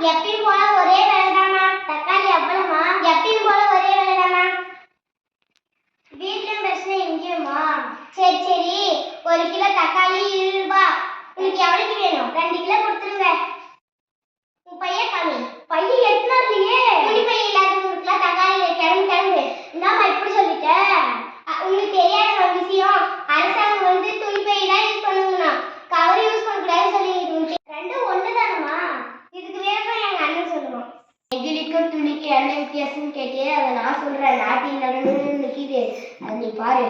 எப்பயும் போல ஒரே வேலைதாம்மா. தக்காளி எவ்வளவுமா? எப்பயும் போல ஒரே வேலைதாம்மா. வீட்லயும் பிரச்சனை இங்கேயுமா? சரி சரி, 1 கிலோ தக்காளி 20 ரூபாய். உங்களுக்கு எவ்வளவுக்கு வேணும்? 2 கிலோ கொடுத்துருங்க. உன் பையன் காமி. பையன் எட்டுனார் இல்லையே. துணி பை இல்லாதவங்களுக்குலாம் தக்காளி கிளம்பு கிளம்பு. என்னம்மா இப்படி சொல்லிட்ட? உங்களுக்கு தெரியாத ஒரு விஷயம், அரசாங்கம் வந்து துணி பை தான் யூஸ் பண்ணுங்கண்ணா, கவர் யூஸ் பண்ணக்கூடாதுன்னு சொல்லி ரெண்டும் ஒண்ணுதானம்மா. இதுக்கு வேணும் எங்க அண்ணன் சொல்லுவோம். நெகிழிக்கும் துணிக்கு என்ன வித்தியாசம்னு கேட்டியே, அதை நான் சொல்றேன். நாட்டின் நடந்து நிற்கிது, அது நீ பாரு.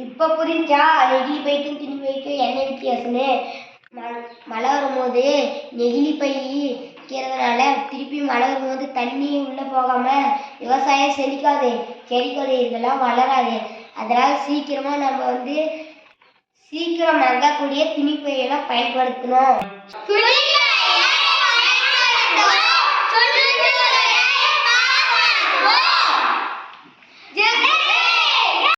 இப்போ புரிஞ்சா நெகிழி பைக்கும் துணி பைக்கும் என்ன வித்தியாசம்னு? மழை வரும்போது நெகிழி பை வைக்கிறதுனால திருப்பி மழை வரும்போது தண்ணி உள்ளே போகாமல் விவசாயம் செழிக்காது, செடி கொடி இதெல்லாம் வளராது. அதனால் சீக்கிரமாக நம்ம வந்து சீக்கிரம் மங்கக்கூடிய துணி பையெல்லாம் பயன்படுத்தணும்.